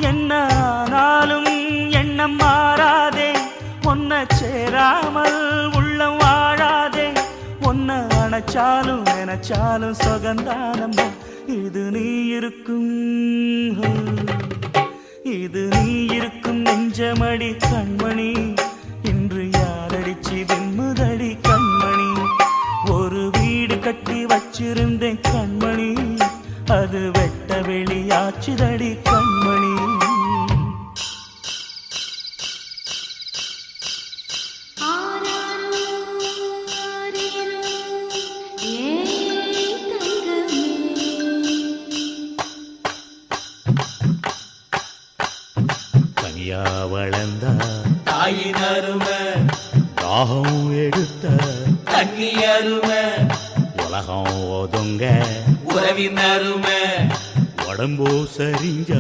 என்ன ஆனாலும் எண்ணம் மாறாதே, ஒன்ன சேராமல் உள்ளம் வாழாதே. ஒன்ன அணைச்சாலும் நினைச்சாலும் சுகந்தானம்மா. இது நீ இருக்கும், இது நீ இருக்கும் நெஞ்சமடி கண்மணி. இன்று யாரடிச்சு வெண்முதடி கண்மணி. ஒரு வீடு கட்டி வச்சிருந்தேன் கண்மணி, அது வெட்ட வெளியாச்சுதடி கண்மணி. தனியா வளர்ந்த தாயின் அருமை, தாகம் எடுத்த தண்ணி அருமை, உலகம் ஒதுங்க உறவின் அருமை, உடம்போ சரிஞ்ச